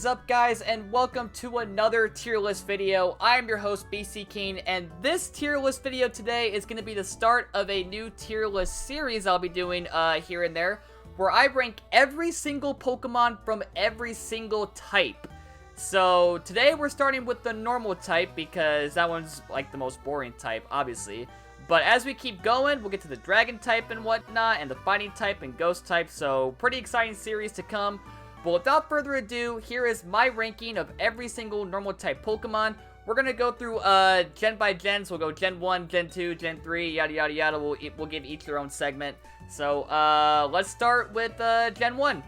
up, guys, and welcome to another tier list video. I'm your host, BC Keen, and this tier list video today is going to be the start of a new tier list series I'll be doing here and there, where I rank every single Pokemon from every single type. So today we're starting with the normal type because that one's like the most boring type, obviously. But as we keep going, we'll get to the dragon type and whatnot, and the fighting type and ghost type, so pretty exciting series to come. But without further ado, here is my ranking of every single normal type Pokemon. We're gonna go through gen by gen, so we'll go Gen 1, Gen 2, Gen 3, yada yada yada. We'll give each their own segment. So let's start with Gen 1.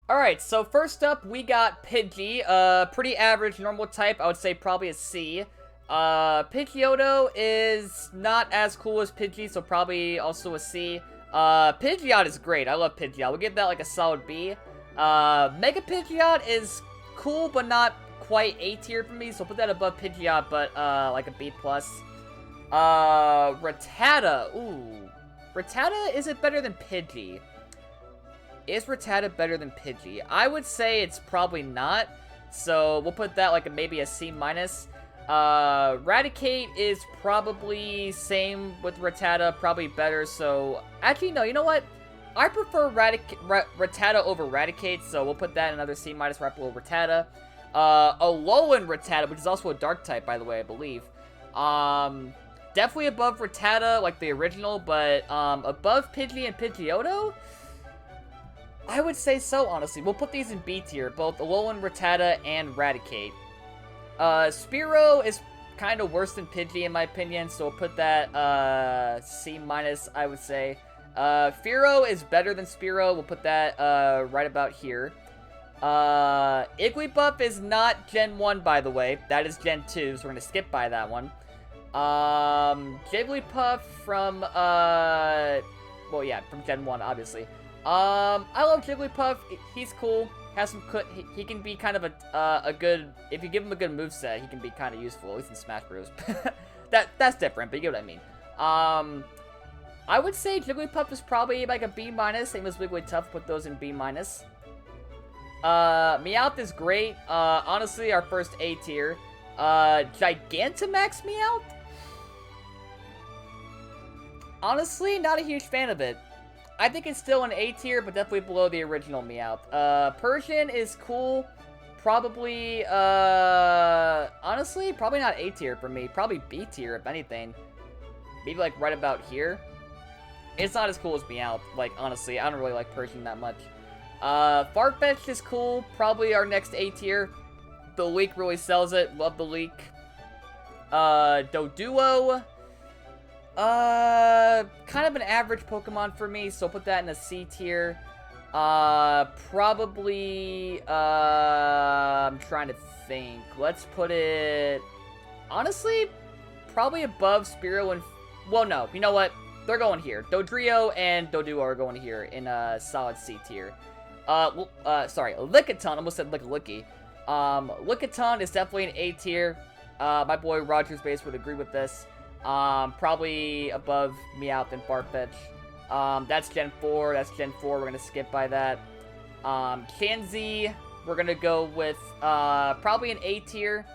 Alright, so first up we got Pidgey, pretty average normal type, I would say probably a C. Pidgeotto is not as cool as Pidgey, so probably also a C. Pidgeot is great, I love Pidgeot, we'll give that like a solid B. Mega Pidgeot is cool, but not quite A tier for me, so put that above Pidgeot, but, like a B+. Rattata, ooh. Rattata, is it better than Pidgey? Is Rattata better than Pidgey? I would say it's probably not, so we'll put that like maybe a C-. Raticate is probably same with Rattata, probably better, so... Actually, no, you know what? I prefer Rattata over Raticate, so we'll put that in another C- right below Rattata. Alolan Rattata, which is also a dark type, by the way, I believe. Definitely above Rattata, like the original, but above Pidgey and Pidgeotto? I would say so, honestly. We'll put these in B tier, both Alolan Rattata and Raticate. Spearow is kind of worse than Pidgey, in my opinion, so we'll put that C-, I would say. Fearow is better than Spearow. We'll put that right about here. Igglybuff is not Gen 1, by the way. That is Gen 2, so we're going to skip by that one. Jigglypuff from, well, yeah, from Gen 1, obviously. I love Jigglypuff. He's cool. Has some he can be kind of a good, if you give him a good moveset, he can be kind of useful, at least in Smash Bros. That's different, but you get what I mean. I would say Jigglypuff is probably like a B-, same as Wigglytuff, put those in B-. Meowth is great, honestly, our first A tier. Gigantamax Meowth? Honestly, not a huge fan of it. I think it's still an A tier, but definitely below the original Meowth. Persian is cool, probably, honestly, probably not A tier for me, probably B tier, if anything. Maybe like right about here. It's not as cool as Meowth, like, honestly, I don't really like Persian that much. Farfetch'd is cool, probably our next A tier. The leak really sells it, love the leak. Doduo, kind of an average Pokemon for me, so put that in a C tier. Probably, I'm trying to think, let's put it, honestly, probably above Spearow and, well, no, you know what? They're going here. Dodrio and Doduo are going here in a solid C tier. Sorry, Lickitung, almost said Licky. Lickitung is definitely an A tier. My boy Rogers Base would agree with this. Probably above Meowth and Farfetch'd. That's Gen 4, that's Gen 4, we're gonna skip by that. Chansey, we're gonna go with, probably an A tier.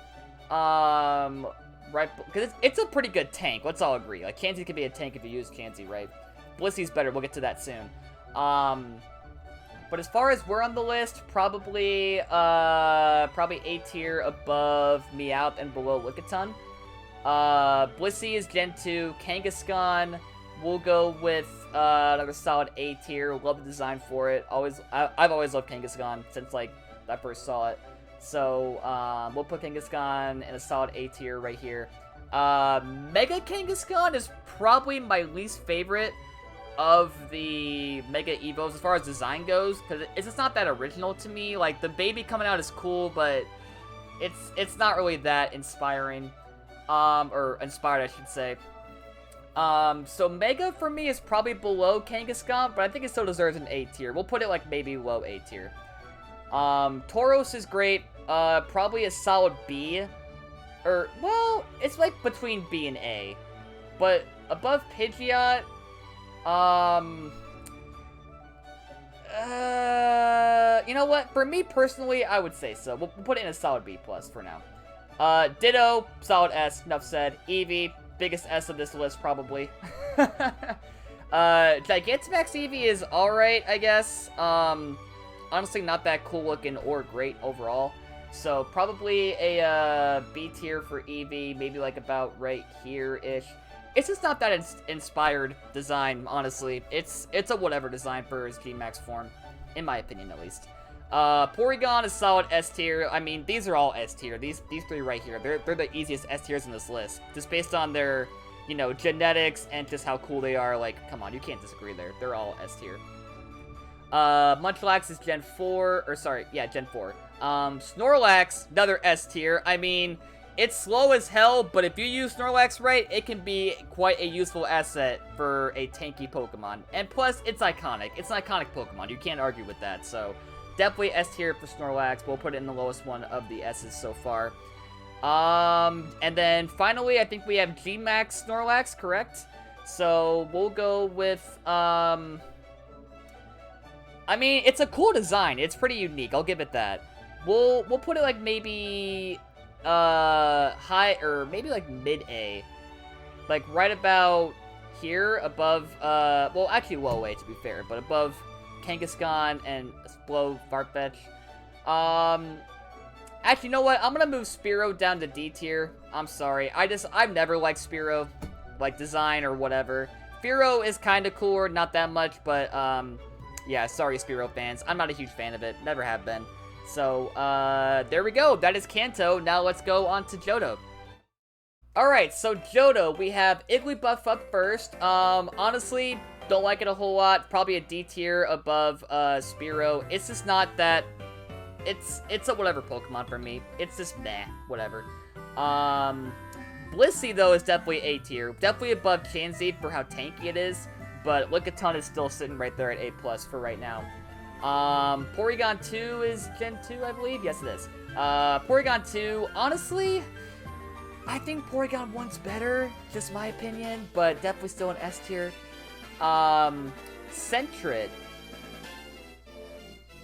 Right, because it's a pretty good tank, let's all agree. Like, Chansey can be a tank if you use Chansey, right? Blissey's better, we'll get to that soon. But as far as we're on the list, probably, probably A tier above Meowth and below Lickitung. Blissey is Gen 2, Kangaskhan, we'll go with, another solid A tier, love the design for it, I've always loved Kangaskhan since, like, I first saw it. So, we'll put Kangaskhan in a solid A tier right here. Mega Kangaskhan is probably my least favorite of the Mega Evos as far as design goes, because it's just not that original to me. Like, the baby coming out is cool, but it's not really that inspiring. Or inspired, I should say. So Mega for me is probably below Kangaskhan, but I think it still deserves an A tier. We'll put it like maybe low A tier. Tauros is great, probably a solid B, or, well, it's like between B and A, but above Pidgeot, You know what? For me personally, I would say so. We'll put it in a solid B+ for now. Ditto, solid S, enough said. Eevee, biggest S of this list, probably. Gigantamax Eevee is alright, I guess. Honestly, not that cool looking or great overall. So, probably a B tier for Eevee, maybe like about right here-ish. It's just not that inspired design, honestly. It's a whatever design for his G-Max form, in my opinion at least. Porygon is solid S tier. I mean, these are all S tier. These three right here, they're the easiest S tiers in this list, just based on their, you know, genetics and just how cool they are. Like, come on, you can't disagree there. They're all S tier. Munchlax is Gen 4, or sorry, yeah, Gen 4. Snorlax, another S tier. I mean, it's slow as hell, but if you use Snorlax right, it can be quite a useful asset for a tanky Pokemon. And plus, it's iconic. It's an iconic Pokemon. You can't argue with that. So, definitely S tier for Snorlax. We'll put it in the lowest one of the S's so far. And then finally, I think we have G-Max Snorlax, correct? So, we'll go with, I mean, it's a cool design. It's pretty unique. I'll give it that. We'll put it like maybe high, or maybe like mid-A. Like right about here, above, well, actually low-A to be fair, but above Kangaskhan and below Farfetch. Actually, you know what? I'm gonna move Spearow down to D tier. I'm sorry. I've never liked Spearow, like design or whatever. Fearow is kind of cooler, not that much, but, yeah, sorry Spearow fans. I'm not a huge fan of it. Never have been. So, there we go. That is Kanto. Now let's go on to Johto. Alright, so Johto, we have Igglybuff up first. Honestly, don't like it a whole lot. Probably a D tier above, Spearow. It's just not that... It's a whatever Pokemon for me. It's just meh, whatever. Blissey, though, is definitely A tier. Definitely above Chansey for how tanky it is. But Lickitung is still sitting right there at A+ for right now. Porygon 2 is Gen 2, I believe? Yes, it is. Porygon 2, honestly, I think Porygon 1's better, just my opinion, but definitely still an S tier. Sentret,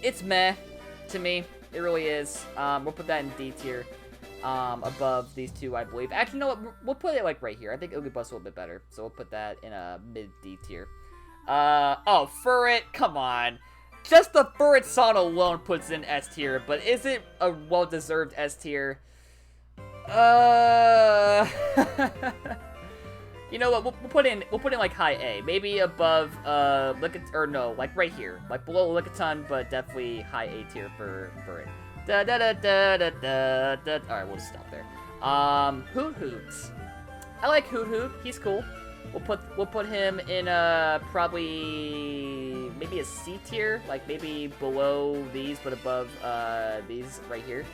it's meh to me. It really is. We'll put that in D tier, above these two, I believe. Actually, you know what? We'll put it, like, right here. I think Igglybuff's a little bit better, so we'll put that in a mid-D tier. Oh, Furret, come on. Just the Furret song alone puts in S tier, but is it a well-deserved S tier? You know what? We'll put in like high A, maybe above or no, like right here, like below Lickitung, but definitely high A tier for Furret. All right, we'll just stop there. Hoot. I like Hoot. He's cool. We'll put him in probably maybe a C tier, like maybe below these but above these right here.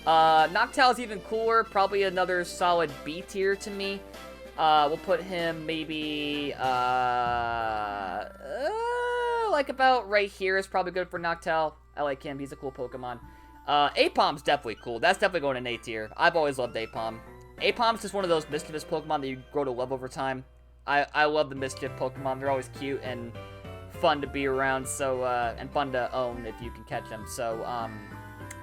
Noctowl's even cooler, probably another solid B tier to me. We'll put him maybe like about right here is probably good for Noctowl. I like him, he's a cool Pokemon. Apom's definitely cool. That's definitely going in A tier. I've always loved Apom. Apom's just one of those mischievous Pokemon that you grow to love over time. I love the mischief Pokemon. They're always cute and fun to be around, so, and fun to own if you can catch them, so,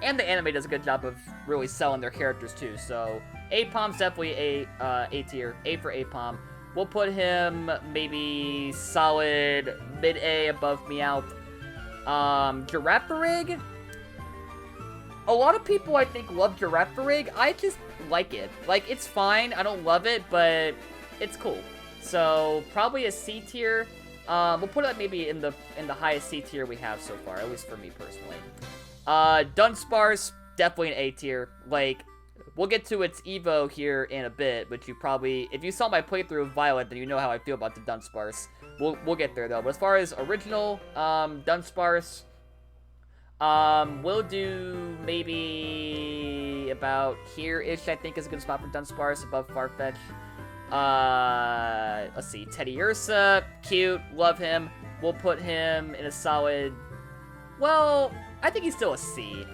and the anime does a good job of really selling their characters, too, so, Apom's definitely A tier, A for Apom. We'll put him maybe solid mid-A above Meowth. Girafarig? A lot of people, I think, love Girafarig. I just like it. Like, it's fine. I don't love it, but it's cool. So, probably a C tier. We'll put it maybe in the highest C tier we have so far, at least for me personally. Dunsparce, definitely an A tier. Like, we'll get to its Evo here in a bit, but you probably, if you saw my playthrough of Violet, then you know how I feel about the Dunsparce. We'll get there though. But as far as original Dunsparce, we'll do maybe about here-ish, I think is a good spot for Dunsparce, above Farfetch. Let's see, Teddiursa, cute, love him. We'll put him in a solid, well, I think he's still a C.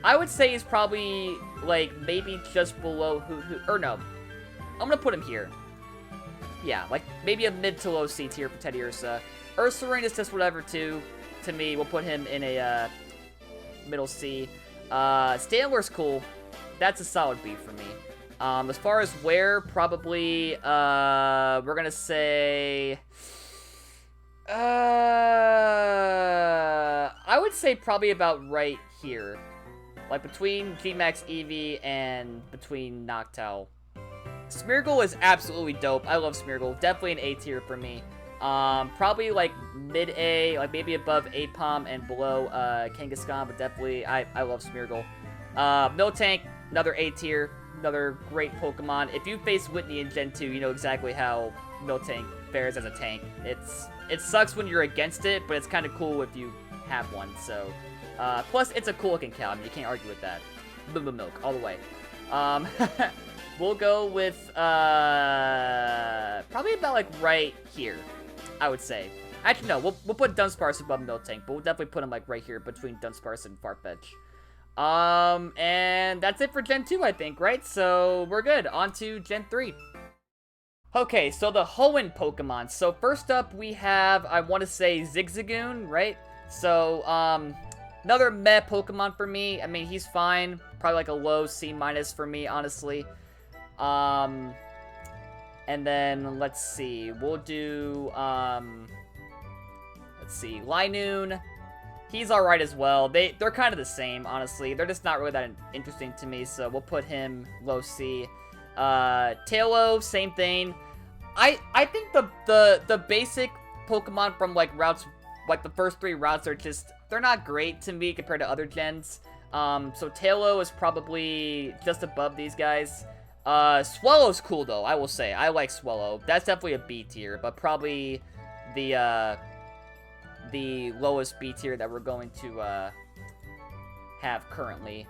I would say he's probably, like, maybe just below or no. I'm gonna put him here. Yeah, like, maybe a mid to low C tier for Teddiursa. Ursaring is just whatever, too. to me. We'll put him in a middle C. Stantler's cool. That's a solid B for me. As far as where, probably, we're gonna say, I would say probably about right here. Like, between G-Max Eevee and between Noctowl. Smeargle is absolutely dope. I love Smeargle. Definitely an A tier for me. Probably, like, mid-A, like, maybe above Apom and below, Kangaskhan, but definitely, I love Smeargle. Miltank, another A tier. Another great Pokemon. If you face Whitney in Gen 2, you know exactly how Miltank fares as a tank. It sucks when you're against it, but it's kind of cool if you have one, so... plus, it's a cool-looking cow. I mean, you can't argue with that. Boom Boom Milk, all the way. We'll go with, probably about, like, right here, I would say. Actually, no, we'll put Dunsparce above Miltank, but we'll definitely put him, like, right here between Dunsparce and Farfetch. And that's it for Gen 2, I think, right? So, we're good. On to Gen 3. Okay, so the Hoenn Pokemon. So, first up, we have, I want to say, Zigzagoon, right? So, another meh Pokemon for me. I mean, he's fine. Probably like a low C- for me, honestly. And then, let's see. We'll do, let's see. Linoon. He's alright as well. They're kind of the same, honestly. They're just not really that interesting to me, so we'll put him low C. Tailo, same thing. I think the basic Pokemon from, like, routes, like, the first 3 routes are just, they're not great to me compared to other gens. So Tailo is probably just above these guys. Swallow's cool, though, I will say. I like Swallow. That's definitely a B tier, but probably the lowest B tier that we're going to, have currently.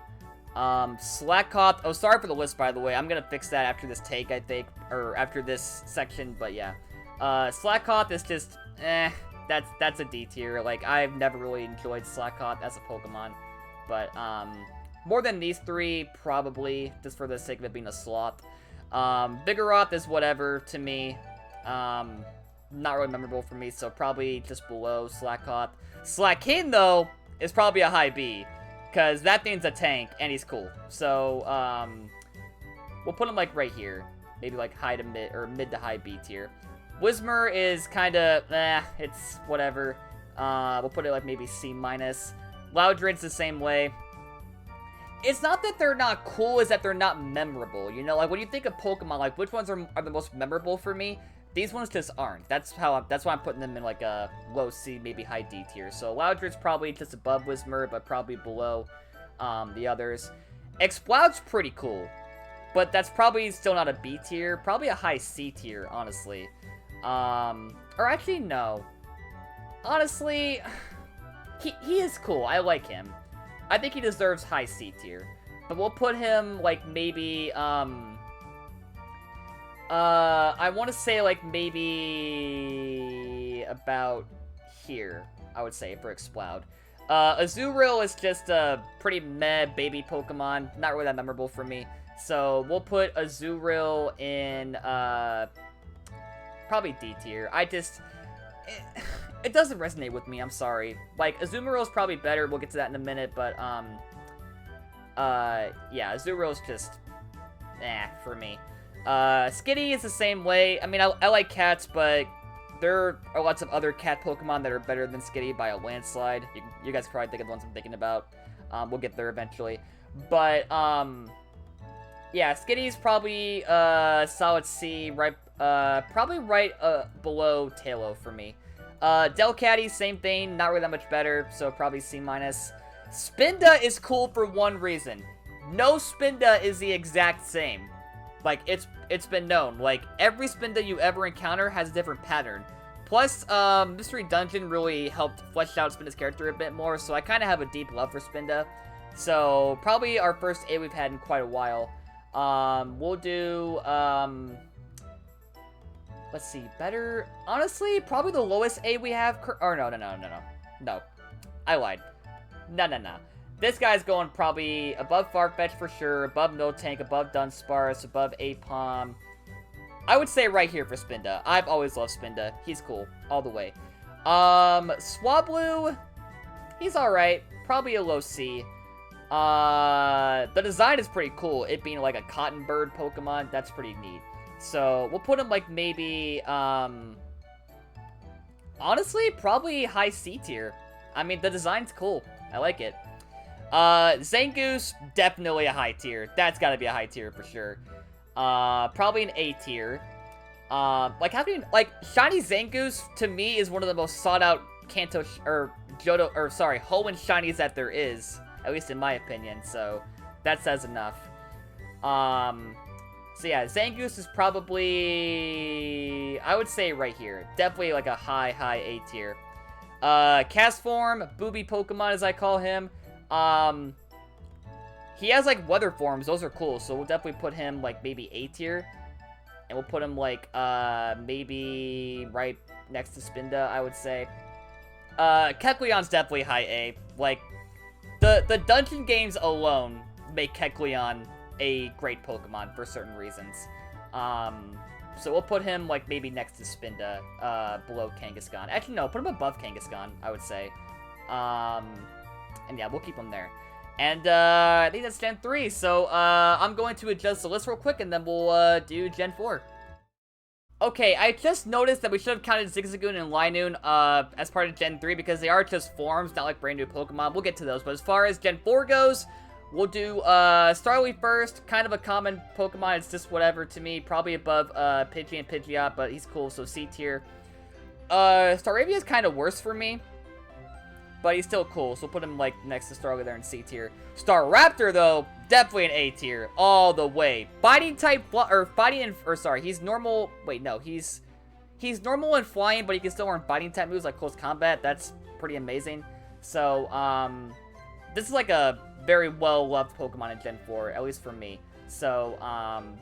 Slakoth, oh, sorry for the list, by the way. I'm gonna fix that after this take, I think, or after this section, but yeah. Slakoth is just, that's a D tier. Like, I've never really enjoyed Slakoth as a Pokemon, but, more than these 3, probably, just for the sake of it being a sloth. Vigoroth is whatever to me. Not really memorable for me, so probably just below Slakoth. Slaking, though, is probably a high B, because that thing's a tank, and he's cool. So, we'll put him, like, right here. Maybe, like, high to mid, or mid to high B tier. Whismur is kind of, it's whatever. We'll put it, like, maybe C-. Loudred's the same way. It's not that they're not cool, it's that they're not memorable, you know? Like, when you think of Pokemon, like, which ones are the most memorable for me? These ones just aren't. That's why I'm putting them in, like, a low C, maybe high D tier. So, Loudred's probably just above Whismur, but probably below, the others. Exploud's pretty cool, but that's probably still not a B tier. Probably a high C tier, honestly. Or actually, no. Honestly, he is cool. I like him. I think he deserves high C tier. But we'll put him, like, maybe, I want to say, like, maybe about here, I would say, for Exploud. Azurill is just a pretty meh baby Pokemon. Not really that memorable for me. So, we'll put Azurill in, probably D tier. It doesn't resonate with me, I'm sorry. Like, Azumarill is probably better, we'll get to that in a minute, but, yeah, Azurill's just, for me. Skitty is the same way. I mean, I like cats, but there are lots of other cat Pokemon that are better than Skitty by a landslide. You guys probably think of the ones I'm thinking about. We'll get there eventually. But, yeah, Skitty's probably, solid C, right, probably right, below Tailo for me. Delcatty, same thing, not really that much better, so probably C-. Spinda is cool for one reason. No Spinda is the exact same. Like, it's been known. Like, every Spinda you ever encounter has a different pattern. Plus, Mystery Dungeon really helped flesh out Spinda's character a bit more, so I kind of have a deep love for Spinda. So, probably our first A we've had in quite a while. We'll do, let's see, better, honestly, probably the lowest A we have, or no, I lied. No. This guy's going probably above Farfetch for sure, above Miltank, above Dunsparce, above Apom. I would say right here for Spinda. I've always loved Spinda. He's cool, all the way. Swablu, He's alright. Probably a low C. The design is pretty cool. It being like a cotton bird Pokemon, that's pretty neat. So, we'll put him like maybe, honestly, probably high C tier. I mean, the design's cool. I like it. Zangoose, definitely a high tier. That's gotta be a high tier for sure. Probably an A tier. Like, how can you, like, Shiny Zangoose, to me, is one of the most sought-out Kanto, or Johto, or sorry, Hoenn Shinies that there is. At least in my opinion, so that says enough. So yeah, Zangoose is probably, I would say right here. Definitely like a high A tier. Cast Form, Booby Pokemon as I call him. He has like weather forms, those are cool, so we'll definitely put him like maybe A tier. And we'll put him like, maybe right next to Spinda, I would say. Kecleon's definitely high A. Like, the dungeon games alone make Kecleon a great Pokemon for certain reasons. So we'll put him, like, maybe next to Spinda, below Kangaskhan. Actually, no, put him above Kangaskhan, I would say. And yeah, we'll keep him there. And, I think that's Gen 3, so, I'm going to adjust the list real quick, and then we'll, do Gen 4. Okay, I just noticed that we should have counted Zigzagoon and Linoon, as part of Gen 3, because they are just forms, not like brand new Pokemon. We'll get to those, but as far as Gen 4 goes, we'll do, Starly first, kind of a common Pokemon, it's just whatever to me, probably above, Pidgey and Pidgeot, but he's cool, so C tier. Staravia is kind of worse for me, but he's still cool, so we'll put him, like, next to Starly there in C tier. Staraptor, though, definitely an A tier, all the way. Fighting type, he's normal, wait, no, he's normal and flying, but he can still learn fighting type moves like close combat. That's pretty amazing. So, this is like a very well-loved Pokemon in Gen 4, at least for me. So,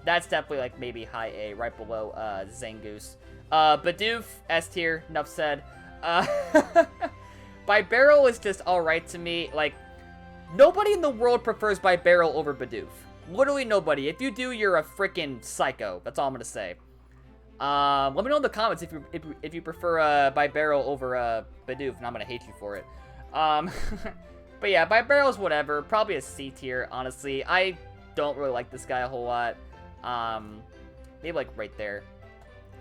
that's definitely like maybe high A, right below, Zangoose. Bidoof, S tier, enough said. Bibarel is just alright to me, like, nobody in the world prefers Bibarel over Bidoof. Literally nobody. If you do, you're a freaking psycho. That's all I'm gonna say. Let me know in the comments if you prefer Bibarel over Bidoof, and I'm gonna hate you for it. But yeah, Bibarel's whatever. Probably a C tier, honestly. I don't really like this guy a whole lot. Maybe like right there.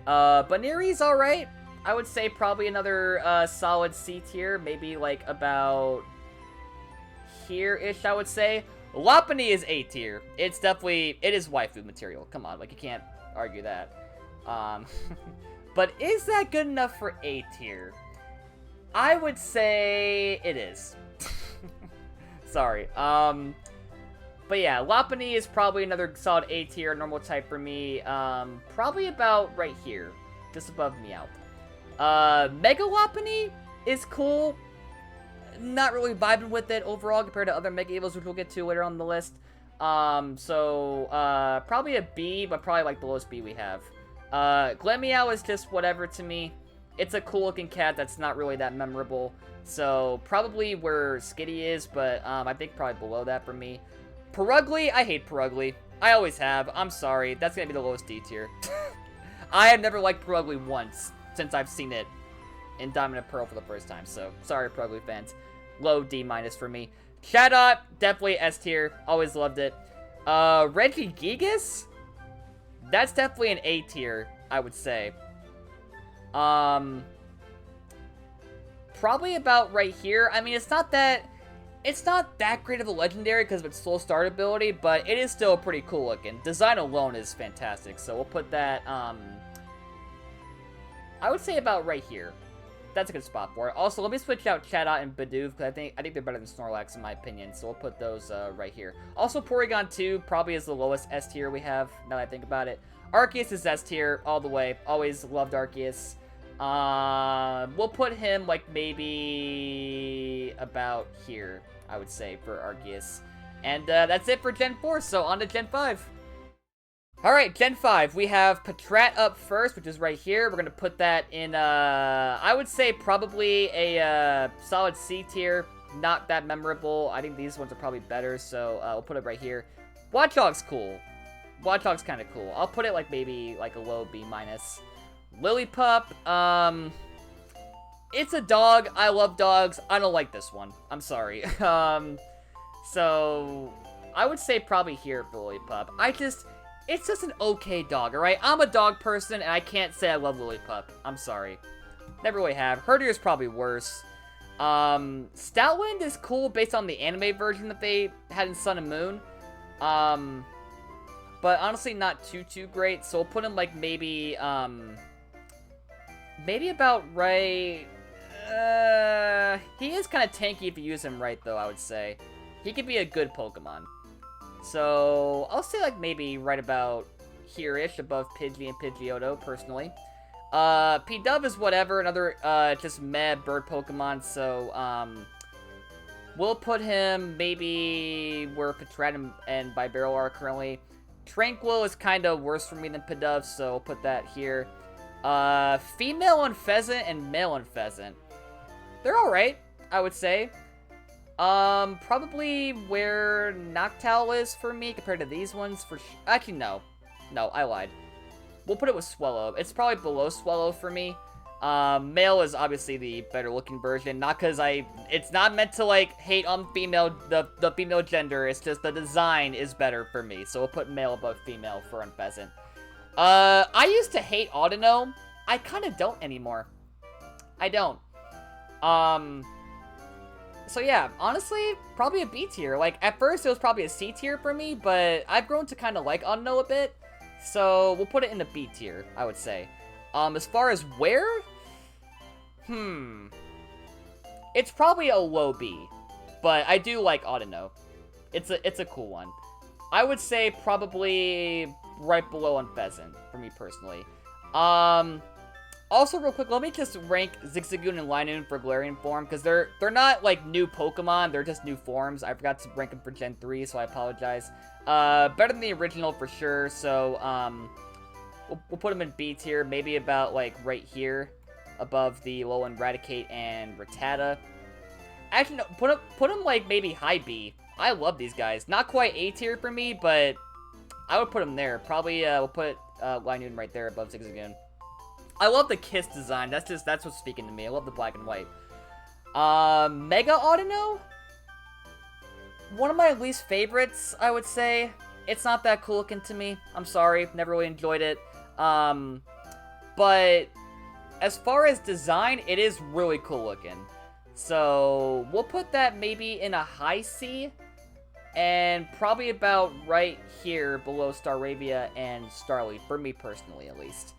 Baneri's alright. I would say probably another solid C tier. Maybe like about here-ish, I would say. Lopunny is A tier. It's definitely, it is waifu material. Come on, like, you can't argue that. But is that good enough for A tier? I would say it is. Sorry. But yeah, Lopunny is probably another solid A tier, normal type for me. Probably about right here, just above Meowth. Mega Lopunny is cool. Not really vibing with it overall compared to other Mega Evils, which we'll get to later on the list. Probably a B, but probably like the lowest B we have. Glameow is just whatever to me. It's a cool looking cat that's not really that memorable. So probably where Skitty is, but I think probably below that for me. Purugly, I hate Purugly. I always have. I'm sorry. That's gonna be the lowest D tier. I have never liked Purugly once since I've seen it in Diamond and Pearl for the first time. So sorry, Purugly fans. Low D- for me. Chatot, definitely S tier. Always loved it. Regigigas? That's definitely an A tier, I would say. Probably about right here. I mean, it's not that great of a legendary because of its slow start ability, but it is still pretty cool looking. Design alone is fantastic, so we'll put that, I would say about right here. That's a good spot for it. Also, let me switch out Chatot and Bidoof, because I think they're better than Snorlax in my opinion, so we'll put those, right here. Also, Porygon 2 probably is the lowest S tier we have, now that I think about it. Arceus is S tier, all the way. Always loved Arceus. We'll put him, like, maybe about here, I would say, for Arceus. And, that's it for Gen 4, so on to Gen 5. Alright, Gen 5, we have Patrat up first, which is right here. We're gonna put that in, I would say probably a, solid C tier. Not that memorable. I think these ones are probably better, so, we'll put it right here. Watchog's cool. Watchog's kind of cool. I'll put it, like, maybe, like, a low B-. Lillipup, it's a dog. I love dogs. I don't like this one. I'm sorry. So I would say probably here for Lillipup. It's just an okay dog, alright? I'm a dog person, and I can't say I love Lillipup. I'm sorry. Never really have. Herdier is probably worse. Stoutland is cool based on the anime version that they had in Sun and Moon. But honestly not too great, so we'll put him like maybe about right... he is kind of tanky if you use him right, though, I would say. He could be a good Pokemon. So, I'll say like maybe right about here-ish, above Pidgey and Pidgeotto, personally. Pidove is whatever, another just meh bird Pokemon, so we'll put him maybe where Patrat and Bibarel are currently. Tranquil is kind of worse for me than Pidove, so we'll put that here. Female Unpheasant and male Unpheasant. They're alright, I would say. Probably where Noctowl is for me compared to these ones. Actually, no. No, I lied. We'll put it with Swellow. It's probably below Swellow for me. Male is obviously the better looking version. Not because it's not meant to, like, hate on female, the female gender. It's just the design is better for me. So we'll put male above female for Unpheasant. I used to hate Audino. I kind of don't anymore. I don't. So yeah, honestly, probably a B tier. Like, at first it was probably a C tier for me, but I've grown to kind of like Audino a bit. So we'll put it in the B tier, I would say. As far as where? It's probably a low B, but I do like Audino. It's a cool one. I would say probably right below Unpheasant, for me personally. Also, real quick, let me just rank Zigzagoon and Linoon for Galarian form, because they're not, like, new Pokemon, they're just new forms. I forgot to rank them for Gen 3, so I apologize. Better than the original, for sure, so, we'll put them in B tier, maybe about, like, right here, above the low-end Raticate and Rattata. Actually, no, put them, like, maybe high B. I love these guys. Not quite A tier for me, but I would put them there. Probably, we'll put Linoon right there above Zigzagoon. I love the Kiss design. That's what's speaking to me. I love the black and white. Mega Audino? One of my least favorites, I would say. It's not that cool looking to me. I'm sorry. Never really enjoyed it. But as far as design, it is really cool looking. So we'll put that maybe in a high C. And probably about right here below Staravia and Starly. For me personally, at least.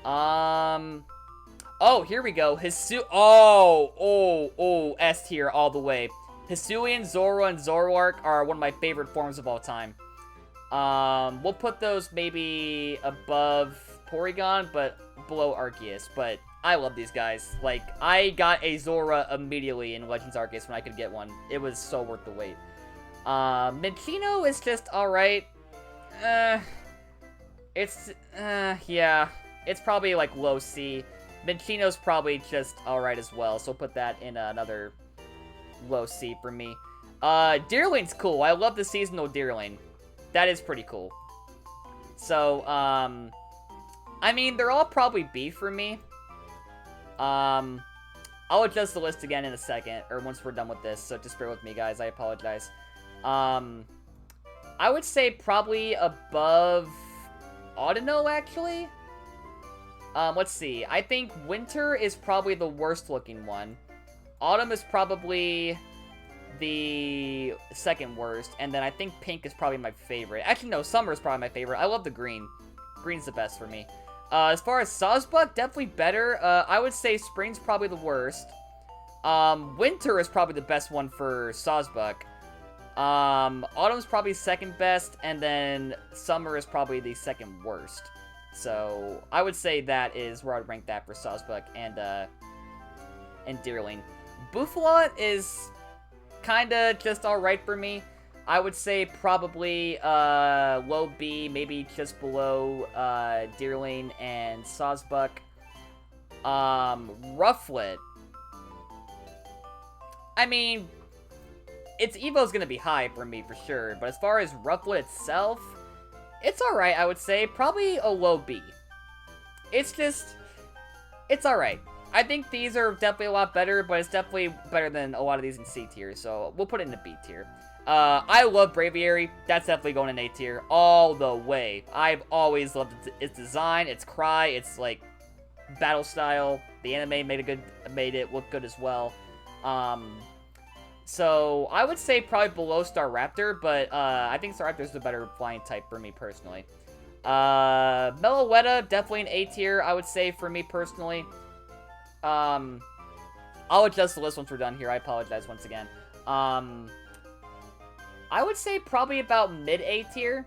Oh, here we go. S tier all the way. Hisuian, Zoro, and Zoroark are one of my favorite forms of all time. We'll put those maybe above Porygon, but below Arceus. But I love these guys. Like, I got a Zora immediately in Legends Arceus when I could get one. It was so worth the wait. Minccino is just alright. Yeah. It's probably, like, low C. Minccino's probably just alright as well, so we'll put that in another low C for me. Deerling's cool. I love the seasonal Deerling. That is pretty cool. So, I mean, they're all probably B for me. I'll adjust the list again in a second, or once we're done with this, so just bear with me, guys. I apologize. I would say probably above Audino, actually. Let's see. I think Winter is probably the worst looking one. Autumn is probably the second worst. And then I think Pink is probably my favorite. Actually, no, Summer is probably my favorite. I love the green. Green's the best for me. As far as Sawsbuck, definitely better. I would say Spring's probably the worst. Winter is probably the best one for Sawsbuck. Autumn's probably second best. And then Summer is probably the second worst. So, I would say that is where I'd rank that for Sawsbuck and Deerling. Bouffalant is kinda just alright for me. I would say probably, low B, maybe just below, Deerling and Sawsbuck. Rufflet. I mean, its Evo's gonna be high for me for sure, but as far as Rufflet itself, it's alright, I would say. Probably a low B. It's alright. I think these are definitely a lot better, but it's definitely better than a lot of these in C tier, so we'll put it in the B tier. I love Braviary. That's definitely going in A tier all the way. I've always loved its design, its cry, its like battle style. The anime made it look good as well. So I would say probably below Staraptor, but I think Staraptor's the better flying type for me personally. Meloetta, definitely an A tier, I would say for me personally. I'll adjust the list once we're done here. I apologize once again. I would say probably about mid-A tier.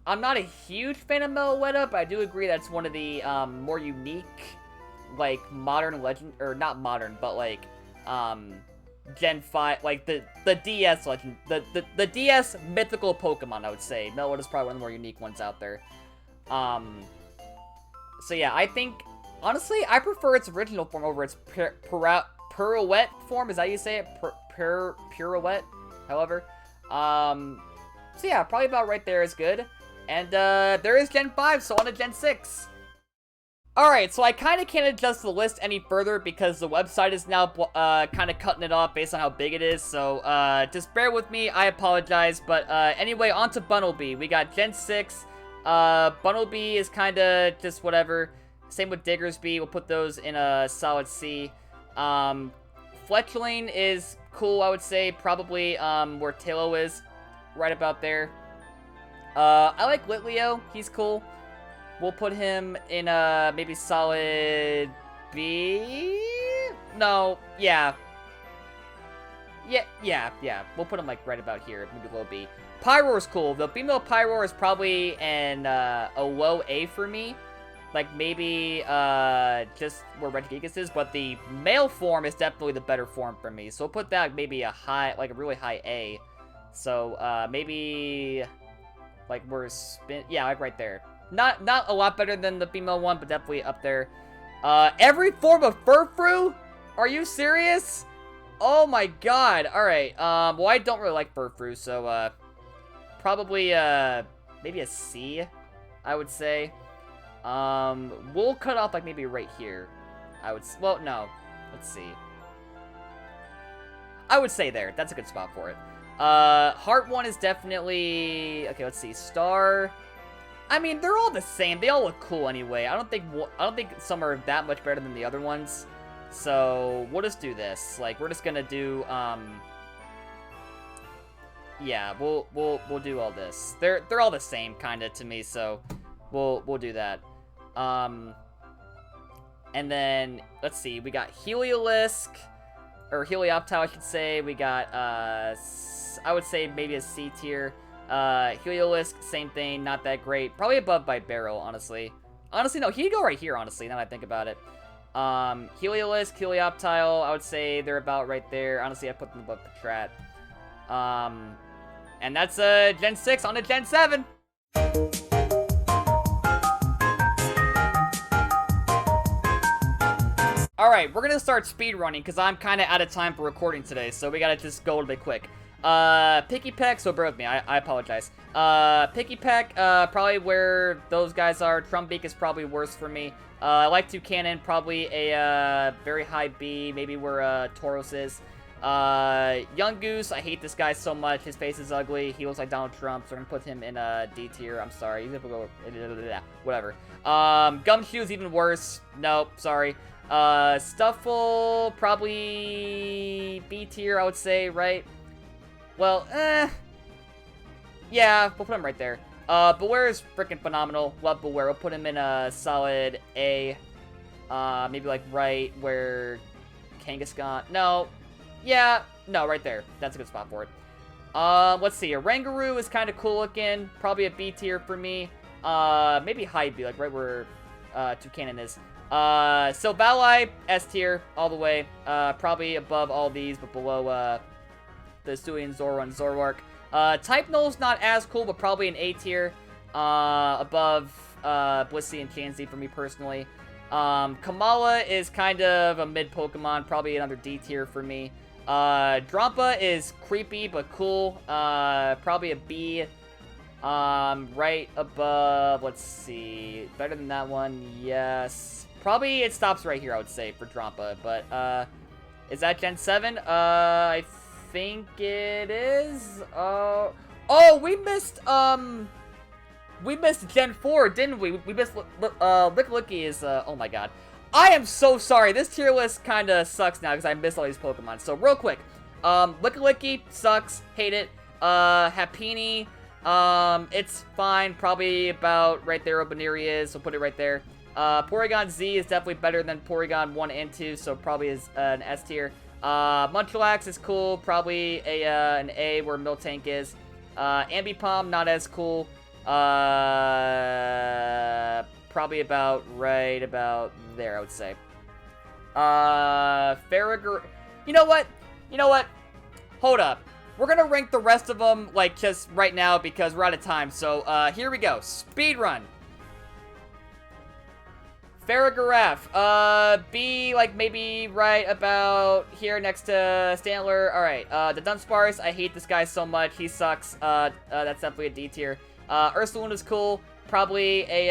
I'm not a huge fan of Meloetta, but I do agree that's one of the more unique, like, modern legend, or not modern, but like, Gen 5, like the DS legend, the DS mythical Pokemon, I would say. Meloetta's probably one of the more unique ones out there. So yeah, I think, honestly, I prefer its original form over its pirouette form. Is that how you say it? Pirouette? However. So yeah, probably about right there is good. And, there is Gen 5, so on to Gen 6. Alright, so I kind of can't adjust the list any further because the website is now, kind of cutting it off based on how big it is. So, just bear with me, I apologize. But, anyway, on to Bunnelby. We got Gen 6. Bunnelby is kind of just whatever. Same with Diggersby. We'll put those in a solid C. Fletchling is cool, I would say. Probably, where Talo is. Right about there. I like Litleo. He's cool. We'll put him in a maybe solid B? No, yeah. Yeah. We'll put him like right about here, maybe low B. Pyroar's cool. The female Pyroar is probably a low A for me. Like maybe just where Regigigas is, but the male form is definitely the better form for me. So we'll put that maybe a really high A. So maybe like we're yeah, like right there. Not a lot better than the female one, but definitely up there. Every form of Furfrou? Are you serious? Oh my god. Alright, well I don't really like Furfrou, so, probably, maybe a C, I would say. We'll cut off, like, maybe right here. Well, no. Let's see. I would say there. That's a good spot for it. Heart one is definitely... Okay, let's see. Star... I mean, they're all the same. They all look cool anyway. I don't think some are that much better than the other ones. So, we'll just do this. Like, we're just gonna do, yeah, we'll do all this. They're all the same, kinda, to me, so we'll do that. And then, let's see, we got Heliolisk, or Helioptile, I should say. We got, I would say maybe a C tier. Heliolisk, same thing, not that great. Probably above by Barrel, honestly. Honestly, no, he'd go right here, honestly, now that I think about it. Heliolisk, Helioptile, I would say they're about right there. Honestly, I put them above Patrat. And that's, Gen 6 on to Gen 7! Alright, we're gonna start speedrunning, because I'm kinda out of time for recording today, so we gotta just go a little bit quick. Pikipek, so bear with me, I apologize. Pikipek, probably where those guys are. Trumbeak is probably worse for me. I like Toucanon, probably a, very high B, maybe where, Tauros is. Young Goose, I hate this guy so much, his face is ugly, he looks like Donald Trump, so we're gonna put him in a D tier, I'm sorry, he's gonna go, whatever. Gumshoe's even worse, nope, sorry. Stuffle, probably B tier, I would say, right? Well, yeah, we'll put him right there. Beware is freaking phenomenal. Love Beware. We'll put him in a solid A. Maybe like right where Kangaskhan. No. Yeah. No, right there. That's a good spot for it. Let's see. Oranguru is kind of cool looking. Probably a B tier for me. Maybe high B, like right where Toucanon is. Silvally, S tier all the way. Probably above all these, but below the Suian, Zoro, and Zoroark. Type Null's not as cool, but probably an A tier. Above Blissey and Chansey for me personally. Kamala is kind of a mid Pokemon, probably another D tier for me. Drampa is creepy but cool. Probably a B. Right above, let's see, better than that one, yes. Probably it stops right here, I would say, for Drampa. But, is that Gen 7? I think it is. Oh, we missed Gen 4, didn't we? We missed, Licky is, oh my god. I am so sorry. This tier list kind of sucks now because I missed all these Pokemon. So, real quick. Licky sucks. Hate it. Happiny. It's fine. Probably about right there where Baneri is. So, put it right there. Porygon Z is definitely better than Porygon 1 and 2. So, probably is an S tier. Munchlax is cool. Probably an A where Miltank is. Ambipom, not as cool. Probably about right about there, I would say. Farragher. You know what? Hold up. We're gonna rank the rest of them, like, just right now because we're out of time. So, here we go. Speed run. Farragher, B, like, maybe right about here next to Stantler. Alright, the Dunsparce, I hate this guy so much. He sucks. That's definitely a D tier. Ursaluna is cool. Probably a,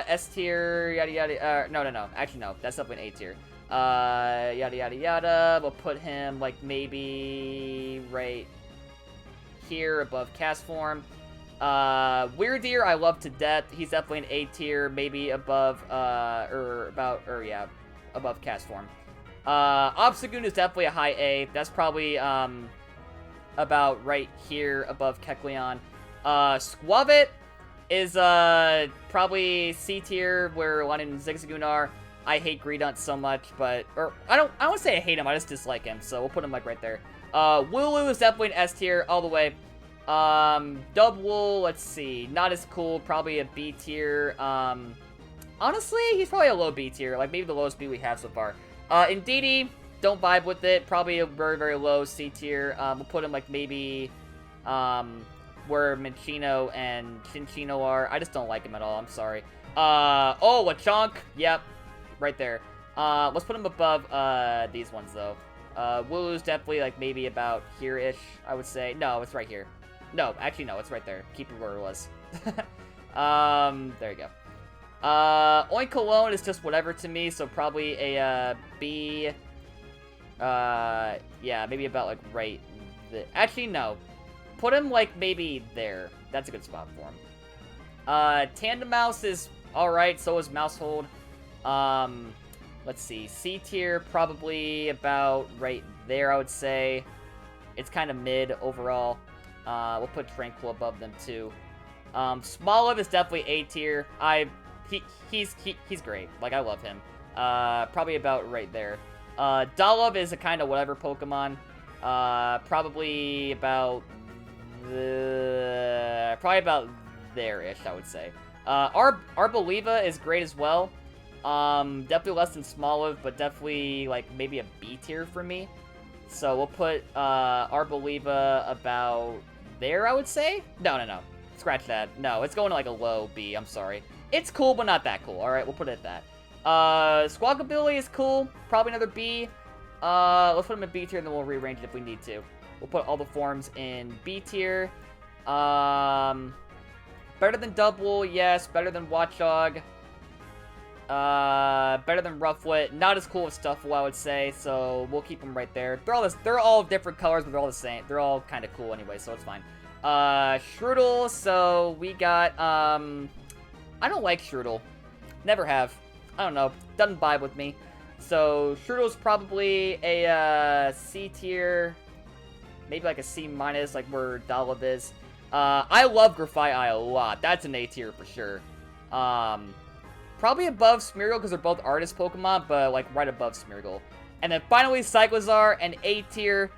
S tier, yada yada, no. Actually, no. That's definitely an A tier. Yada yada yada. We'll put him, like, maybe right here above Cast Form. Weirdeer, I love to death. He's definitely an A tier, maybe above, above Cast Form. Obstagoon is definitely a high A. That's probably, about right here above Kecleon. Squavit is, probably C tier, where London and Zigzagoon are. I hate Greedent so much, but, I don't want to say I hate him, I just dislike him, so we'll put him, like, right there. Wooloo is definitely an S tier, all the way. Dubwool, let's see, not as cool, probably a B tier. Honestly, he's probably a low B tier, like, maybe the lowest B we have so far. Indeedee, don't vibe with it, probably a very, very low C tier. We'll put him, like, maybe, where Minccino and Chinchino are. I just don't like him at all, I'm sorry. Oh, Lechonk, yep, right there. Let's put him above, these ones, though. Wooloo's definitely, like, maybe about here-ish, I would say. No, it's right here. No, actually, no, it's right there. Keep it where it was. There you go. Oinkologne is just whatever to me, so probably a, B. Yeah, maybe about, like, right actually, no. Put him, like, maybe there. That's a good spot for him. Tandemaus is alright, so is Mousehold. Let's see. C tier, probably about right there, I would say. It's kind of mid overall. We'll put Tranquil above them, too. Smoliv is definitely A tier. He's great. Like, I love him. Probably about right there. Dolluv is a kind of whatever Pokemon. Probably about there-ish, I would say. Arboliva is great as well. Definitely less than Smoliv, but definitely, like, maybe a B tier for me. So we'll put, Arboliva about there, I would say? No. Scratch that. No, it's going to, like, a low B, I'm sorry. It's cool, but not that cool. Alright, we'll put it at that. Squawkabilly is cool. Probably another B. Let's put him in B tier, and then we'll rearrange it if we need to. We'll put all the forms in B tier. Better than Dubwool, yes. Better than Watchog. Better than Rufflet. Not as cool as Stuffle, I would say, so we'll keep them right there. They're all different colors, but they're all the same. They're all kind of cool anyway, so it's fine. Shroodle, so we got, I don't like Shroodle. Never have. I don't know. Doesn't vibe with me. So, Shroodle's probably a, C tier. Maybe like a C minus, like where Dolluv is. I love Grafaiai a lot. That's an A tier for sure. Probably above Smeargle because they're both artist Pokemon, but like right above Smeargle. And then finally Cyclizar, an A tier.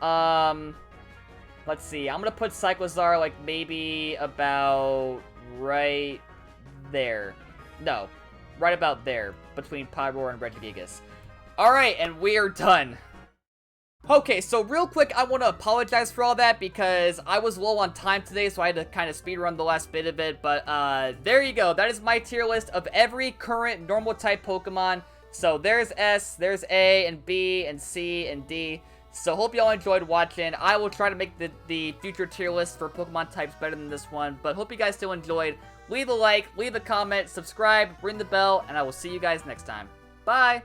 Let's see. I'm gonna put Cyclizar like maybe about right there. No, right about there between Pyroar and Regigigas. All right, and we are done. Okay, so real quick, I want to apologize for all that because I was low on time today, so I had to kind of speedrun the last bit of it, but there you go. That is my tier list of every current normal type Pokemon. So there's S, there's A, and B, and C, and D. So hope y'all enjoyed watching. I will try to make the future tier list for Pokemon types better than this one, but hope you guys still enjoyed. Leave a like, leave a comment, subscribe, ring the bell, and I will see you guys next time. Bye!